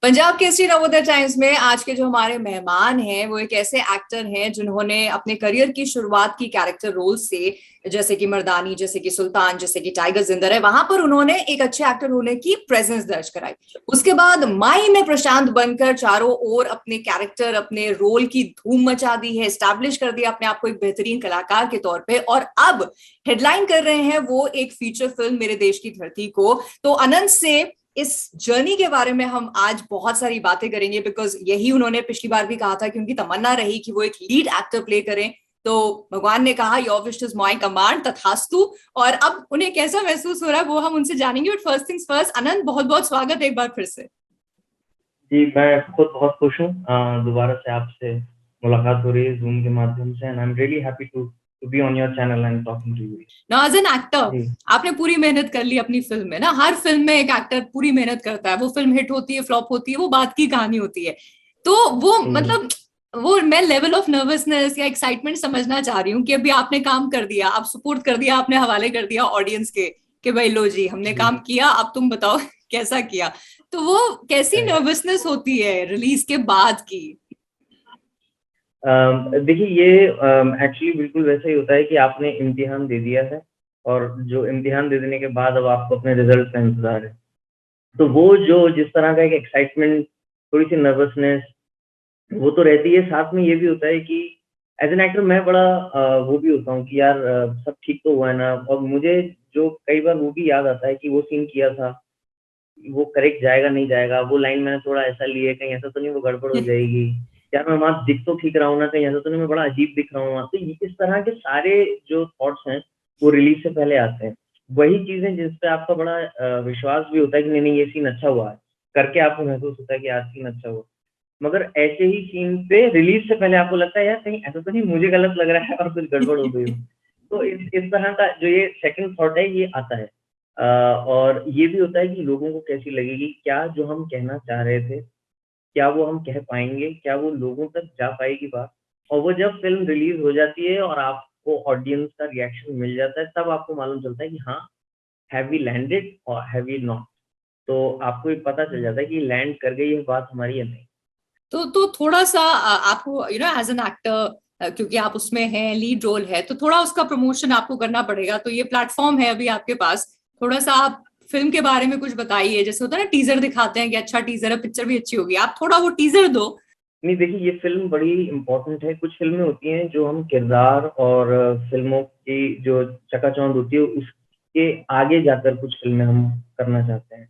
Punjab Kesari Navodaya times में आज के जो हमारे मेहमान हैं वो एक ऐसे एक्टर हैं जिन्होंने अपने करियर की शुरुआत की कैरेक्टर रोल से, जैसे कि मर्दानी, जैसे कि सुल्तान, जैसे कि टाइगर जिंदा है, वहां पर उन्होंने एक अच्छे एक्टर होने की प्रेजेंस दर्ज कराई। उसके बाद माई में प्रशांत बनकर चारों ओर अपने कैरेक्टर, अपने रोल की धूम मचा दी है, एस्टैब्लिश कर दिया अपने आप को एक बेहतरीन कलाकार के तौर पे, और अब हेडलाइन कर रहे हैं वो एक फीचर फिल्म मेरे देश की धरती को। तो अनंत से इस जर्नी के बारे में हम आज बहुत सारी बातें करेंगे, बिकॉज यही उन्होंने पिछली बार भी कहा था कि उनकी तमन्ना रही कि वो एक लीड एक्टर प्ले करें। तो भगवान ने कहा your wish is my command, तथास्तु। और अब उन्हें कैसा महसूस हो रहा है वो हम उनसे जानेंगे। बट फर्स्ट थिंग्स फर्स्ट, अनंत, बहुत बहुत स्वागत एक बार फिर से। जी, मैं खुद बहुत खुश हूँ दोबारा से आपसे मुलाकात हो रही है ज़ूम के माध्यम से, and I am really happy to be on your channel and talking to you. Now as an actor ji. आपने पूरी मेहनत कर ली अपनी फिल्म में ना। हर फिल्म में एक एक्टर पूरी मेहनत करता है, वो फिल्म हिट होती है, फ्लॉप होती है, वो बात की कहानी होती है। तो वो जी। मतलब वो मैं लेवल ऑफ नर्वसनेस या एक्साइटमेंट समझना चाह रही हूँ कि अभी आपने काम कर दिया, आप सुपुर्द कर दिया, आपने हवाले कर दिया ऑडियंस के कि भाई लो जी हमने जी। काम किया, अब तुम बताओ कैसा किया। तो वो कैसी राइट। नर्वसनेस होती है रिलीज के बाद की? देखिए, ये एक्चुअली बिल्कुल वैसा ही होता है कि आपने इम्तिहान दे दिया है, और जो इम्तिहान दे देने के बाद अब आपको अपने रिजल्ट का इंतजार है। तो वो जो जिस तरह का एक एक्साइटमेंट, थोड़ी सी नर्वसनेस, वो तो रहती है। साथ में ये भी होता है कि एज एन एक्टर मैं बड़ा वो भी होता हूँ कि यार सब ठीक तो हुआ है ना। और मुझे जो कई बार वो भी याद आता है कि वो सीन किया था, वो करेक्ट जाएगा नहीं जाएगा, वो लाइन मैंने थोड़ा ऐसा ली है, कहीं ऐसा तो नहीं वो गड़बड़ हो जाएगी, यार मैं वहाँ दिख तो ठीक रहा हूँ ना, कहीं ऐसा तो नहीं मैं बड़ा अजीब दिख रहा हूँ वहाँ। तो इस तरह के सारे जो थॉट्स हैं वो रिलीज से पहले आते हैं। वही चीजें जिस पे आपका बड़ा विश्वास भी होता है कि नहीं नहीं ये सीन अच्छा हुआ है, करके आपको महसूस होता है कि आज सीन अच्छा हुआ। मगर ऐसे ही सीन पे रिलीज से पहले आपको लगता है यार कहीं ऐसा तो नहीं मुझे गलत लग रहा है और कुछ गड़बड़ हो गई हो। तो इस तरह का जो ये सेकंड थॉट है ये आता है। और ये भी होता है कि लोगों को कैसी लगेगी, क्या जो हम कहना चाह रहे थे, क्या वो हम कह पाएंगे, क्या वो लोगों तक जा पाएगी बात। और वो जब फिल्म रिलीज हो जाती है और आपको ऑडियंस का रिएक्शन मिल जाता है, तब आपको मालूम चलता है कि हाँ, हैव वी लैंडेड और हैव वी नॉट। तो आपको ये पता चल जाता है कि लैंड कर गई है बात हमारी या नहीं। तो थोड़ा सा आपको एज एन एक्टर, क्योंकि आप उसमें हैं, लीड रोल है, तो थोड़ा उसका प्रमोशन आपको करना पड़ेगा। तो ये प्लेटफॉर्म है अभी आपके पास, थोड़ा सा आप फिल्म के बारे में कुछ बताइए। जैसे होता है ना, टीजर दिखाते हैं कि अच्छा टीजर है, पिक्चर भी अच्छी होगी, आप थोड़ा वो टीजर दो। नहीं, देखिए ये फ़िल्म बड़ी इम्पोर्टेंट है। कुछ फ़िल्में होती हैं जो हम किरदार और फ़िल्मों की जो चकाचौंध होती है उसके आगे जाकर कुछ फ़िल्में हम करना चाहते हैं।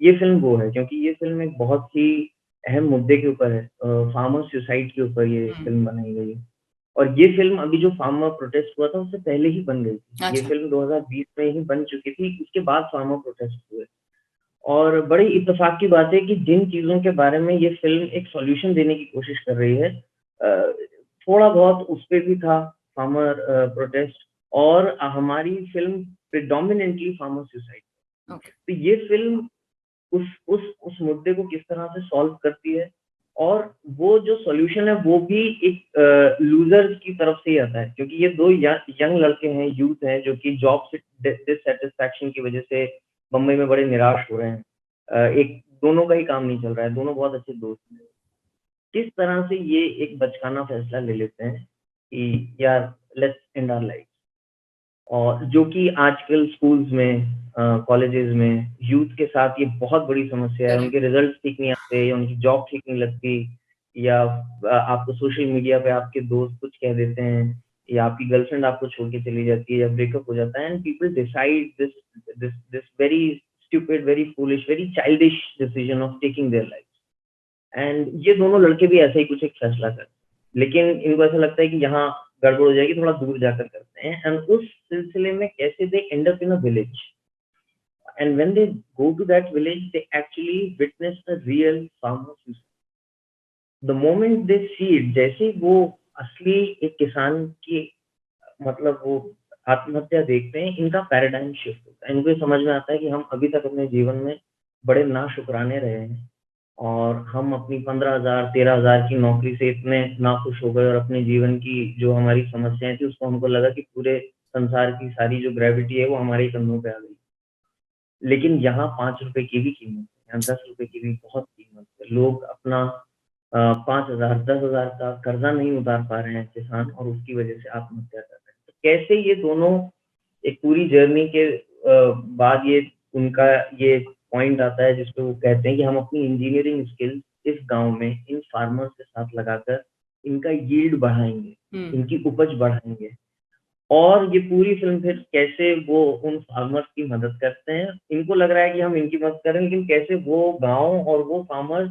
ये फ़िल्म वो है, क्योंकि ये फ़िल्म एक बहुत ही अहम मुद्दे के ऊपर है। फार्मर सुसाइड के ऊपर ये हम्म। फ़िल्म बनाई गई है। और ये फ़िल्म अभी जो फार्मर प्रोटेस्ट हुआ था उससे पहले ही बन गई थी। ये अच्छा। फ़िल्म 2020 में ही बन चुकी थी, उसके बाद फार्मर प्रोटेस्ट हुए। और बड़ी इत्तेफ़ाक की बात है कि जिन चीज़ों के बारे में ये फ़िल्म एक सॉल्यूशन देने की कोशिश कर रही है, थोड़ा बहुत उस पे भी था फार्मर प्रोटेस्ट, और हमारी film predominantly farmer suicide. Okay. तो ये फ़िल्म उस मुद्दे को किस तरह से सॉल्व करती है, और वो जो सॉल्यूशन है वो भी एक लूज़र्स की तरफ से ही आता है, क्योंकि ये 2 यंग लड़के हैं, यूथ हैं, जो कि जॉब से डिससैटिस्फैक्शन की वज़ह से बम्बई में बड़े निराश हो रहे हैं। एक दोनों का ही काम नहीं चल रहा है, दोनों बहुत अच्छे दोस्त हैं। किस तरह से ये एक बचकाना फैसला ले लेते हैं कि यार लेट्स एंड आवर लाइफ। और जो कि आजकल स्कूल्स में, कॉलेजेस में यूथ के साथ ये बहुत बड़ी समस्या है। करेक्ट। उनके रिजल्ट्स ठीक नहीं आते, या उनकी जॉब ठीक नहीं लगती, या आपको सोशल मीडिया पे आपके दोस्त कुछ कह देते हैं, या आपकी गर्लफ्रेंड आपको छोड़ के चली जाती है, या ब्रेकअप हो जाता है, and people decide this this this very stupid, very foolish, very childish decision of taking their life. And ये दोनों लड़के भी ऐसा ही कुछ एक फैसला करते हैं, लेकिन इनको ऐसा लगता है कि यहाँ गड़बड़ हो जाएगी, थोड़ा दूर जाकर करते हैं। एंड उस सिलसिले में कैसे they end up in a village, and when they go to that village they actually witness a real farmer suicide. The moment they see it, जैसे वो असली एक किसान की मतलब वो आत्महत्या देखते हैं, इनका पैराडाइम शिफ्ट होता है। इनको ये समझ में आता है कि हम अभी तक अपने जीवन में बड़े नाशुक्राने रहे हैं, और हम अपनी 15,000 13,000 की नौकरी से इतने नाखुश हो गए, और अपने जीवन की जो हमारी समस्याएं थी उसको हमको लगा कि पूरे संसार की सारी जो ग्रेविटी है वो हमारे ही कंधों पे आ गई। लेकिन यहाँ 5 रुपए की भी कीमत है, ₹10 की भी बहुत कीमत है। लोग अपना 5,000 10,000 का कर्जा नहीं उतार पा रहे हैं किसान, और उसकी वजह से आत्महत्या कर रहे हैं। तो कैसे ये दोनों एक पूरी जर्नी के बाद ये उनका ये पॉइंट आता है जिसपे वो कहते हैं कि हम अपनी इंजीनियरिंग स्किल्स इस गाँव में इन फार्मर्स के साथ लगाकर इनका यील्ड बढ़ाएँगे, इनकी उपज बढ़ाएँगे। और ये पूरी फ़िल्म फिर कैसे वो उन फार्मर्स की मदद करते हैं। इनको लग रहा है कि हम इनकी मदद कर रहे हैं, लेकिन कैसे वो गाँव और वो फार्मर्स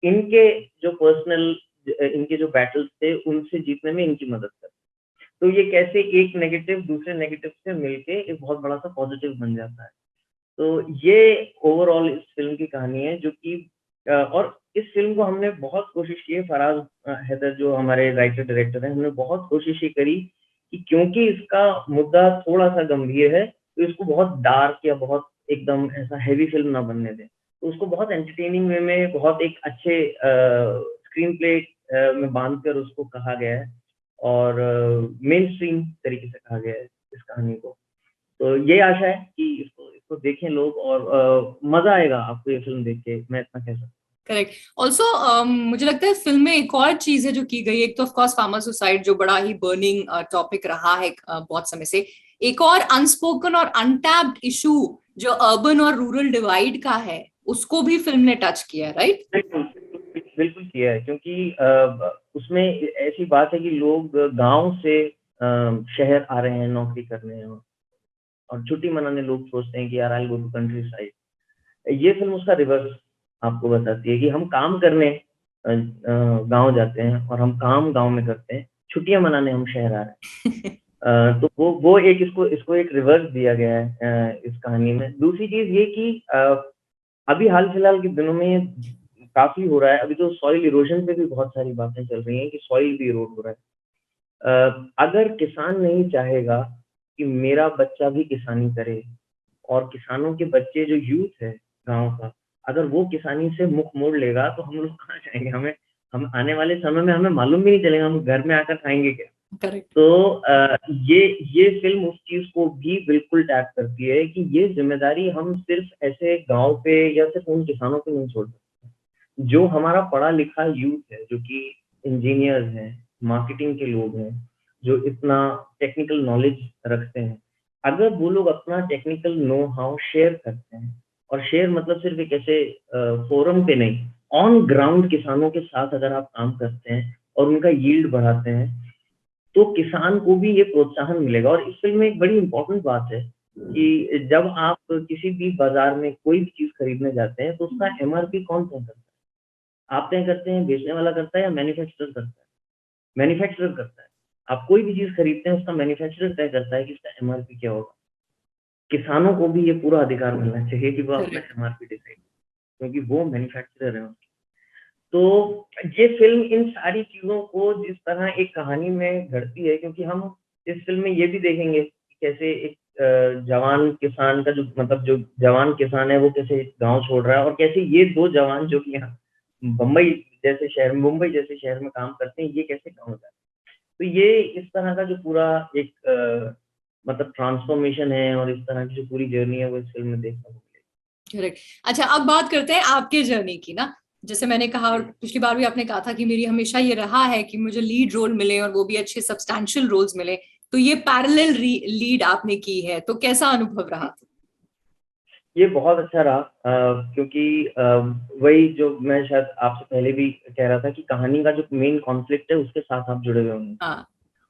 इनके जो पर्सनल इनके जो बैटल्स थे, उनसे जीतने में इनकी मदद करते हैं। तो ये कैसे एक नेगेटिव दूसरे नेगेटिव से मिलके एक बहुत बड़ा-सा पॉज़िटिव बन जाता है। तो ये ओवरऑल इस फ़िल्म की कहानी है, जो कि और इस फ़िल्म को हमने बहुत कोशिश की है, फराज़ हैदर जो हमारे राइटर-डायरेक्टर हैं, हमने बहुत कोशिश ये करी कि क्योंकि इसका मुद्दा थोड़ा-सा गंभीर है, तो इसको बहुत डार्क या बहुत एकदम ऐसा हेवी फ़िल्म ना बनने दें। तो उसको बहुत एंटरटेनिंग वे में, बहुत एक अच्छे स्क्रीन प्ले में बाँध कर उसको कहा गया है, और मेनस्ट्रीम तरीके से कहा गया है इस कहानी को। तो ये आशा है कि इसको इसको देखें लोग, और मज़ा आएगा आपको ये फ़िल्म देख के, मैं इतना कह सकता हूँ। करेक्ट। ऑल्सो मुझे लगता है फिल्म में एक और चीज है जो की गई है। एक तो ऑफ कोर्स फार्मर सुसाइड जो बड़ा ही बर्निंग टॉपिक रहा है बहुत समय से। एक और अनस्पोकन और अनटैप्ड इशू जो अर्बन और रूरल डिवाइड का है, उसको भी फिल्म ने टच किया, राइट? बिल्कुल, बिल्कुल, बिल्कुल किया है, क्योंकि उसमें ऐसी बात है कि लोग गाँव से शहर आ रहे हैं नौकरी करने, और छुट्टी मनाने लोग सोचते हैं कि यार I will go to countryside. ये फ़िल्म उसका रिवर्स आपको बताती है कि हम काम करने गाँव जाते हैं, और हम काम गाँव में करते हैं, छुट्टियाँ मनाने हम शहर आ रहे हैं। तो वो एक इसको इसको एक रिवर्स दिया गया है इस कहानी में। दूसरी चीज़ ये कि अभी हाल-फिलहाल के दिनों में काफ़ी हो रहा है, अभी तो सॉइल इरोज़न पे भी बहुत सारी बातें चल रही हैं कि सॉइल भी इरोड हो रहा है। अगर किसान नहीं चाहेगा कि मेरा बच्चा भी किसानी करे, और किसानों के बच्चे जो यूथ है गाँव का, अगर वो किसानी से मुख मोड़ लेगा, तो हम लोग कहाँ जाएँगे? हम आने वाले समय में हमें मालूम भी नहीं चलेगा, हम घर में आकर खाएँगे क्या? करेक्ट। तो ये फ़िल्म उस चीज़ को भी बिल्कुल टैप करती है कि ये ज़िम्मेदारी हम सिर्फ़ ऐसे गाँव पे या सिर्फ़ उन किसानों पे नहीं छोड़ सकते। जो हमारा पढ़ा-लिखा यूथ है, जो कि इंजीनियर्स हैं, मार्केटिंग के लोग हैं, जो इतना टेक्निकल नॉलेज रखते हैं, अगर वो लोग अपना टेक्निकल नो हाउ शेयर करते हैं, और शेयर मतलब सिर्फ़ एक ऐसे फ़ोरम पे नहीं, ऑन ग्राउंड किसानों के साथ अगर आप काम करते हैं और उनका यील्ड बढ़ाते हैं, तो किसान को भी ये प्रोत्साहन मिलेगा। और इस फ़िल्म में एक बड़ी इम्पोर्टेंट बात है कि जब आप किसी भी बाज़ार में कोई भी चीज़ खरीदने जाते हैं, तो उसका एमआरपी कौन तय करता है? आप तय करते हैं, बेचने वाला करता है, या मैन्युफैक्चरर करता है? मैन्युफैक्चरर करता है। आप कोई भी चीज़ खरीदते हैं, उसका मैन्युफैक्चरर तय करता है कि इसका एमआरपी क्या होगा। किसानों को भी ये पूरा अधिकार मिलना चाहिए कि वो अपना करेक्ट। एमआरपी डिसाइड, क्योंकि वो मैन्युफैक्चरर हैं। तो ये फ़िल्म इन सारी चीज़ों को जिस तरह एक कहानी में घड़ती है, क्योंकि हम इस फ़िल्म में ये भी देखेंगे कि कैसे एक जवान किसान का जो मतलब जो जवान किसान है, वो कैसे गाँव छोड़ रहा है, और कैसे ये 2 जवान जो कि यहाँ बम्बई मुंबई जैसे शहर में काम करते हैं, ये कैसे गाँव जाते हैं। तो ये इस तरह का जो पूरा एक मतलब ट्रांसफ़ॉर्मेशन है, और इस तरह की जो पूरी जर्नी है, वो इस फ़िल्म में देखने को मिलेगी। करेक्ट। अच्छा, अब बात करते हैं आपके जर्नी की ना। जैसे मैंने कहा, और पिछली बार भी आपने कहा था कि मेरी हमेशा ये रहा है कि मुझे लीड रोल मिले, और वो भी अच्छे सब्सटैंशियल रोल्स मिले। तो ये पैरेलल लीड आपने की है, तो कैसा अनुभव रहा? ये बहुत अच्छा रहा, क्योंकि वही जो मैं शायद आपसे पहले भी कह रहा था कि कहानी का जो मेन कॉन्फ्लिक्ट है, उसके साथ आप जुड़े हुए होंगे। हाँ।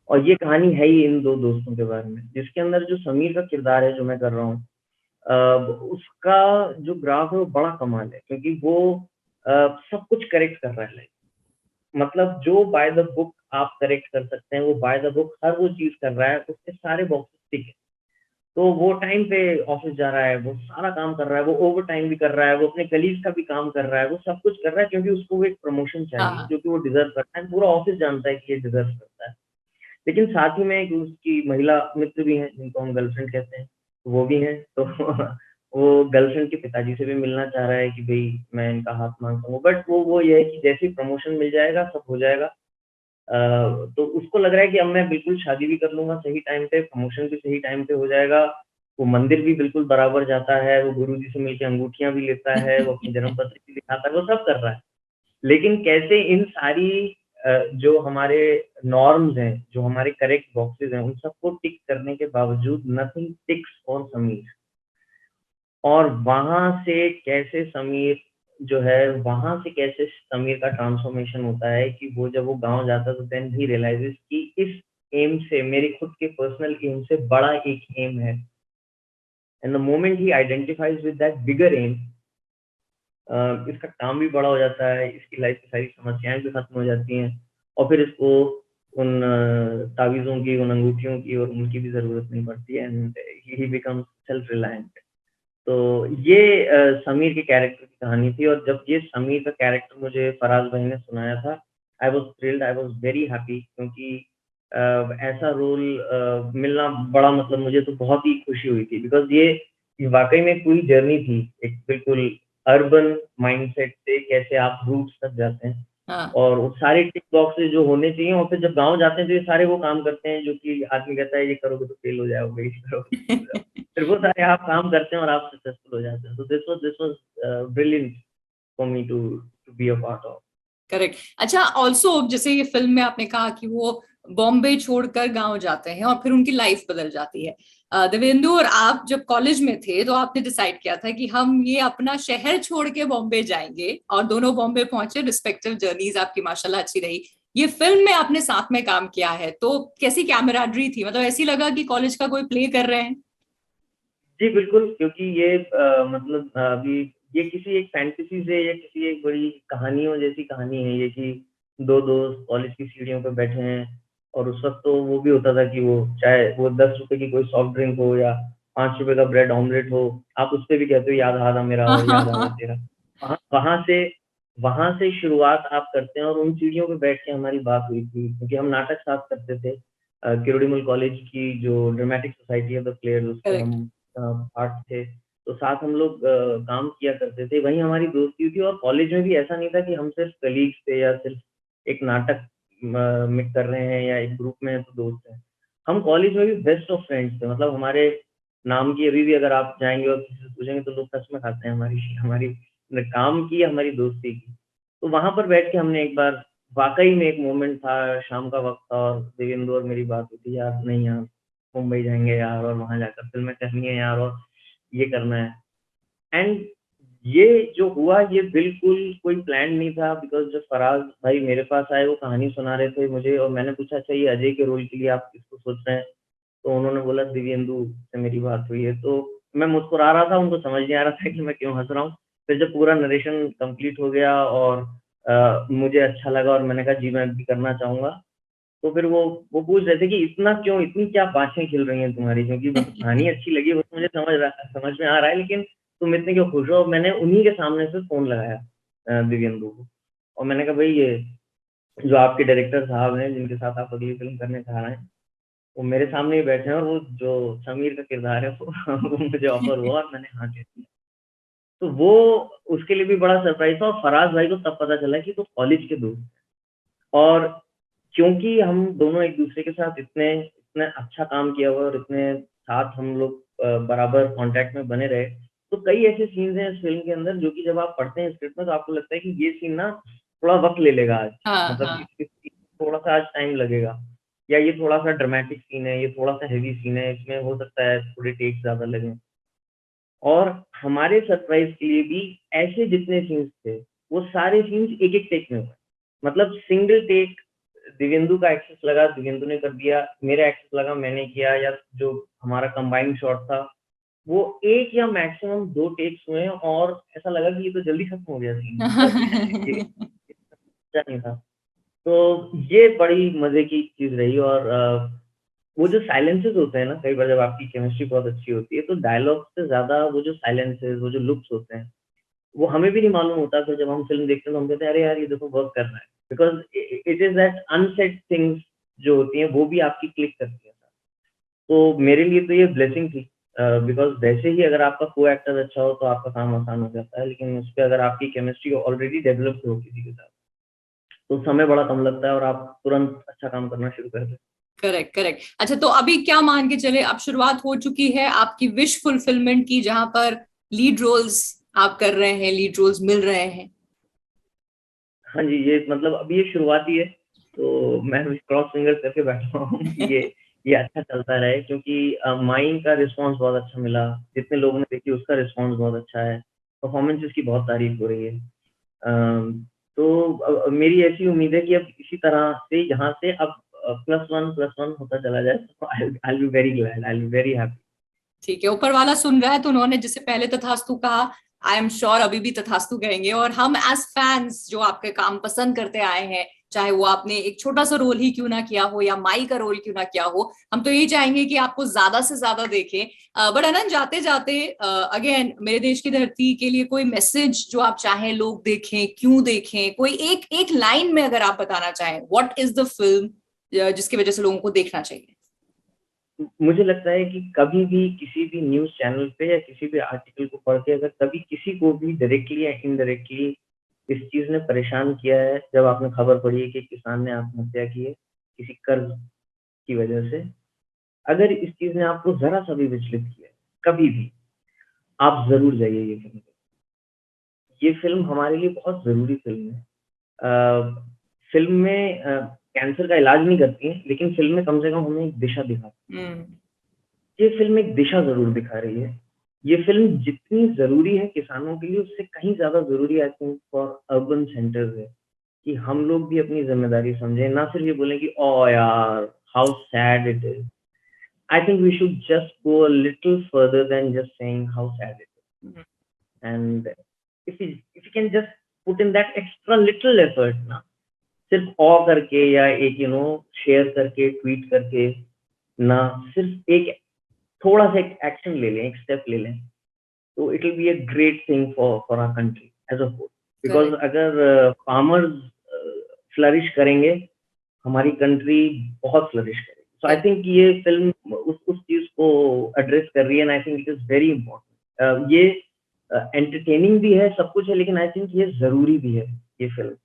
और ये कहानी है ही इन 2 दोस्तों के बारे में, जिसके अंदर जो समीर का किरदार है, जो मैं कर रहा हूँ, उसका जो ग्राफ है वो बड़ा कमाल है, क्योंकि वो सब कुछ करेक्ट कर रहा है लाइफ। मतलब जो बाय द बुक आप करेक्ट कर सकते हैं, वो बाय द बुक हर वो चीज़ कर रहा है, उसके सारे बॉक्सेस टिक है। तो वो टाइम पे ऑफिस जा रहा है, वो सारा काम कर रहा है, वो ओवरटाइम भी कर रहा है, वो अपने कलीग्स का भी काम कर रहा है, वो सब कुछ कर रहा है, क्योंकि उसको वो एक प्रमोशन चाहिए, हाँ। जो कि वो डिज़र्व करता है। पूरा ऑफिस जानता है कि ये डिज़र्व करता है। लेकिन साथ ही में एक उसकी महिला मित्र भी हैं, जिनको हम गर्लफ्रेंड कहते हैं, वो भी हैं। तो वो गर्लफ्रेंड के पिताजी से भी मिलना चाह रहा है कि भई मैं इनका हाथ माँगता हूँ, बट वो ये है कि जैसे ही प्रमोशन मिल जाएगा, सब हो जाएगा। तो उसको लग रहा है कि अब मैं बिल्कुल शादी भी कर लूँगा सही टाइम पे, प्रमोशन भी सही टाइम पे हो जाएगा, वो मंदिर भी बिल्कुल बराबर जाता है, वो गुरुजी से मिलके अंगूठियाँ भी लेता है, वो अपनी जन्म पत्री भी दिखाता है, वो सब कर रहा है। लेकिन कैसे इन सारी जो हमारे नॉर्म्स हैं, जो हमारे करेक्ट बॉक्सेस हैं, उन सबको टिक करने के बावजूद नथिंग टिक्स फॉर समीर। और वहाँ से कैसे समीर जो है, वहाँ से कैसे समीर का ट्रांसफॉर्मेशन होता है कि वो जब वो गाँव जाता है तो देन ही रियलाइजेस कि इस एम से, मेरे खुद के पर्सनल एम से बड़ा एक एम है। And the moment he identifies with that bigger aim, इसका काम भी बड़ा हो जाता है, इसकी लाइफ की सारी समस्याएं भी खत्म हो जाती हैं, और फिर इसको उन तावीज़ों की, उन अंगूठियों की और उनकी भी ज़रूरत नहीं पड़ती है, and he becomes self reliant. तो ये समीर के कैरेक्टर की कहानी थी, और जब ये समीर का कैरेक्टर मुझे फराज भाई ने सुनाया था, I was thrilled, I was very happy, क्योंकि ऐसा रोल मिलना बड़ा, मतलब मुझे तो बहुत ही खुशी हुई थी, बिकॉज़ ये वाक़ई में पूरी जर्नी थी, एक बिल्कुल अर्बन माइंडसेट से कैसे आप रूट्स तक जाते हैं, हाँ। और वो सारे टिक बॉक्सेस जो होने चाहिए, और फिर जब गाँव जाते हैं तो ये सारे वो काम करते हैं जो कि आदमी कहता है ये करोगे तो फेल हो जाओगे, ये करोगे तो फेल हो जाओगे। फिर वो सारे आप काम करते हैं और आप सक्सेसफुल हो जाते हैं। तो this was brilliant for me to be a part of. Correct. अच्छा, ऑल्सो जैसे ये फिल्म में आपने कहा कि वो बॉम्बे छोड़कर गांव जाते हैं और फिर उनकी लाइफ बदल जाती है। देवेंदु, और आप जब कॉलेज में थे तो आपने डिसाइड किया था कि हम ये अपना शहर छोड़ के बॉम्बे जाएंगे, और दोनों बॉम्बे पहुंचे, रिस्पेक्टिव जर्नीज आपकी माशाल्लाह अच्छी रही। ये फिल्म में आपने साथ में काम किया है, तो कैसी कैमराडरी थी? मतलब ऐसी लगा कि कॉलेज का कोई प्ले कर रहे हैं? जी, बिल्कुल, क्योंकि ये मतलब अभी ये किसी एक फैंटेसी से या किसी एक बड़ी कहानियों जैसी कहानी है ये, कि 2 दोस्त कॉलेज की सीढ़ियों पे बैठे हैं, और उस वक़्त तो वो भी होता था कि वो चाहे वो ₹10 की कोई सॉफ्ट ड्रिंक हो या ₹5 का ब्रेड ऑमलेट हो, आप उस पे भी कहते हो याद आधा मेरा और याद आधा तेरा। वहाँ से शुरुआत आप करते हैं, और उन सीढ़ियों पे बैठ के हमारी बात हुई थी, क्योंकि हम नाटक साथ करते थे। किरोड़ीमल कॉलेज की जो dramatic society of the players, उसके करेक्ट। हम पार्ट थे, तो साथ हम लोग काम किया करते थे, वहीं हमारी दोस्ती थी, और कॉलेज में भी ऐसा नहीं था कि हम सिर्फ कलीग्स थे या सिर्फ एक नाटक में कर रहे हैं या एक ग्रुप में हैं तो दोस्त हैं। हम कॉलेज में भी बेस्ट ऑफ फ्रेंड्स थे, मतलब हमारे नाम की अभी भी अगर आप जाएँगे और किसी से पूछेंगे तो लोग कसमें खाते हैं हमारी हमारी काम की या हमारी दोस्ती की। तो वहाँ पर बैठ के हमने एक बार, वाक़ई में एक मोमेंट था, शाम का वक़्त था और देवेंदु और मेरी बात हुई थी, यार नहीं यार, मुंबई जाएँगे यार, और वहाँ जाकर फ़िल्में करनी है यार, और ये करना है। एंड ये जो हुआ ये बिल्कुल कोई प्लान नहीं था, बिकॉज़ जब फराज़ भाई मेरे पास आए, वो कहानी सुना रहे थे मुझे, और मैंने पूछा अच्छा ये अजय के रोल के लिए आप किसको सोच रहे हैं? तो उन्होंने बोला दिव्येंदु से मेरी बात हुई है। तो मैं मुस्कुरा रहा था, उनको समझ नहीं आ रहा था कि मैं क्यों हँस रहा हूँ। फिर जब पूरा नरेशन कंप्लीट हो गया और मुझे अच्छा लगा और मैंने कहा जी मैं भी करना चाहूँगा। तो फिर वो पूछ रहे थे कि इतना क्यों, इतनी क्या बातें खिल रही हैं तुम्हारी? क्योंकि मतलब कहानी अच्छी लगी वो तो मुझे समझ में आ रहा है, लेकिन तुम इतने क्यों खुश हो? मैंने उन्हीं के सामने से फ़ोन लगाया दिव्येंदु को, और मैंने कहा भई ये जो आपके डायरेक्टर साहब हैं जिनके साथ आप अगली फ़िल्म करने जा रहे हैं, वो मेरे सामने ही बैठे हैं, और वो जो समीर का किरदार है वो वो मुझे ऑफ़र हुआ और मैंने हाँ कह दिया। तो वो उसके लिए भी बड़ा सरप्राइज़ था, और फराज़ भाई को तब पता चला कि वो कॉलेज के दोस्त हैं। और क्योंकि हम दोनों एक-दूसरे के साथ इतने इतना अच्छा काम किया हुआ है और इतने साथ हम लोग बराबर कॉन्टैक्ट में बने रहे, तो कई ऐसे सीन्स हैं इस फ़िल्म के अंदर जो कि जब आप पढ़ते हैं स्क्रिप्ट में तो आपको लगता है कि ये सीन ना थोड़ा वक़्त ले लेगा आज। हाँ, मतलब हाँ। इस सीन में थोड़ा-सा आज टाइम लगेगा, या ये थोड़ा-सा ड्रामेटिक सीन है, ये थोड़ा-सा हेवी सीन है, इसमें हो सकता है थोड़े टेक्स ज़्यादा लगें। और हमारे सरप्राइज़ के लिए भी ऐसे जितने सीन्स थे, वो सारे सीन्स एक-एक टेक में हुए। मतलब सिंगल टेक, दिव्येंदु का एक्सेस लगा, दिव्येंदु ने कर दिया, मेरा एक्सेस लगा, मैंने किया, या जो हमारा कंबाइंड शॉट था, वो 1 या मैक्सिमम 2 टेक्स हुए हैं, और ऐसा लगा कि ये तो जल्दी खत्म हो गया सीन, मतलब ये सोचा नहीं था। तो ये बड़ी मज़े की चीज़ रही, और वो जो साइलेंसेस होते हैं ना, कई बार जब आपकी केमिस्ट्री बहुत अच्छी होती है, तो डायलॉग से ज़्यादा वो जो साइलेंसेस, वो जो लुक्स होते हैं, वो हमें भी नहीं मालूम होता, फिर जब हम फ़िल्म देखते हैं तो हम कहते हैं, "अरे यार, ये देखो वर्क कर रहा है।" Because it is that unsaid things जो होती हैं, वो भी आपकी क्लिक करती हैं। तो मेरे लिए तो ये ब्लेसिंग थी, बिकॉज़ वैसे ही अगर आपका को-एक्टर अच्छा हो, तो आपका काम आसान हो जाता है, लेकिन उसपे अगर आपकी केमिस्ट्री ऑलरेडी डेवलप्ड हो किसी के साथ, तो समय बड़ा कम लगता है और आप तुरंत अच्छा काम करना शुरू कर देते हैं। Correct correct. अच्छा, तो अभी क्या मान के चले, अब शुरुआत हो चुकी है आपकी विश फुलफिलमेंट की, जहां पर लीड रोल्स आप कर रहे हैं, लीड रोल्स मिल रहे हैं? हाँ जी, ये मतलब अभी ये शुरुआत ही है, तो मैं क्रॉस फिंगर्स करके बैठा हूँ कि ये अच्छा चलता रहे, क्योंकि माइन का रिस्पांस बहुत अच्छा मिला, जितने लोगों ने देखी उसका रिस्पांस बहुत अच्छा है, परफॉर्मेंस इसकी बहुत तारीफ हो रही है। तो मेरी ऐसी उम्मीद है कि अब इसी तरह से यहाँ से अब +1 होता चला जाए, तो I be very glad, I be very happy. ठीक है, ऊपर वाला सुन रहा है, तो उन्होंने जिससे पहले तथास्तु कहा, आई एम श्योर अभी भी तथास्तु कहेंगे। और हम एज फैंस जो आपके काम पसंद करते आए हैं, चाहे वो आपने एक छोटा सा रोल ही क्यों ना किया हो या माई का रोल क्यों ना किया हो, हम तो यही चाहेंगे कि आपको ज्यादा से ज्यादा देखें। बट अनंत, जाते जाते अगेन, मेरे देश की धरती के लिए कोई मैसेज जो आप चाहें लोग देखें, क्यों देखें, कोई एक एक लाइन में अगर आप बताना चाहें, व्हाट इज द फिल्म जिसकी वजह से लोगों को देखना चाहिए? मुझे लगता है कि कभी भी किसी भी न्यूज़ चैनल पे या किसी भी आर्टिकल को पढ़ के अगर कभी किसी को भी डायरेक्टली या इनडायरेक्टली इस चीज़ ने परेशान किया है, जब आपने खबर पढ़ी है कि किसान ने आत्महत्या की है, किसी कर्ज की वजह से, अगर इस चीज़ ने आपको ज़रा-सा भी विचलित किया है, कभी भी, आप ज़रूर जाइए ये फ़िल्म देखने। ये फ़िल्म हमारे लिए बहुत ज़रूरी फ़िल्म है। फ़िल्म में कैंसर का इलाज नहीं करती है, लेकिन फ़िल्म में कम से कम हमें एक दिशा दिखाती है। ये फ़िल्म एक दिशा ज़रूर दिखा रही है। ये फ़िल्म जितनी ज़रूरी है किसानों के लिए, उससे कहीं ज़्यादा ज़रूरी I think for urban centres है, कि हम लोग भी अपनी ज़िम्मेदारी समझें, ना सिर्फ़ ये बोलें कि ओह यार! How sad it is. I think we should just go a little further than just saying how sad it is. And if you can just put in that extra little effort ना, सिर्फ करके या एक share करके, tweet करके ना, सिर्फ एक थोड़ा सा एक एक्शन ले लें, एक स्टेप ले लें, तो it will be a great thing for our country as a whole. Because अगर फार्मर्स फ्लरिश करेंगे, हमारी कंट्री बहुत फ्लरिश करेगी। सो आई थिंक ये फिल्म उस चीज को एड्रेस कर रही है, and I think it is very important. ये एंटरटेनिंग भी है, सब कुछ है, लेकिन आई थिंक ये जरूरी भी है ये फिल्म।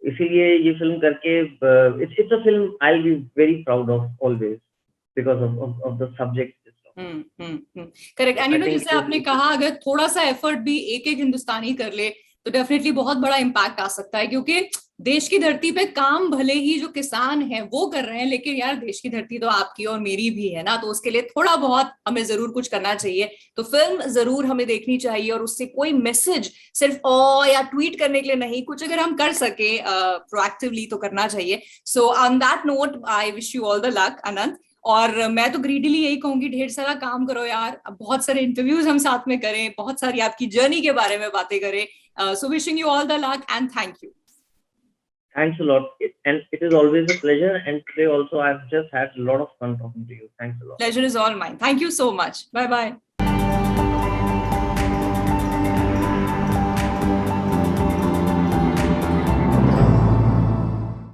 इसीलिए ये फिल्म करके it's a film I will be very proud of always because of the subject. Correct. And I think जैसे आपने कहा, अगर थोड़ा सा एफर्ट भी एक एक हिंदुस्तानी कर ले, तो डेफिनेटली बहुत बड़ा इम्पैक्ट आ सकता है। क्योंकि देश की धरती पे काम भले ही जो किसान है वो कर रहे हैं, लेकिन यार देश की धरती तो आपकी और मेरी भी है ना, तो उसके लिए थोड़ा बहुत हमें जरूर कुछ करना चाहिए। तो फिल्म जरूर हमें देखनी चाहिए, और उससे कोई मैसेज सिर्फ ओ या ट्वीट करने के लिए नहीं, कुछ अगर हम कर सके प्रोएक्टिवली तो करना चाहिए। So on that note, I wish you all the luck Anant. और मैं तो ग्रीडीली यही कहूंगी, ढेर सारा काम करो यार, अब बहुत सारे इंटरव्यूज हम साथ में करें, बहुत सारी आपकी जर्नी के बारे में बातें करें। So wishing you all the luck and thank you. Thanks a lot, and it is always a pleasure. And today also, I've just had a lot of fun talking to you. Thanks a lot. Pleasure is all mine. Thank you so much. Bye bye.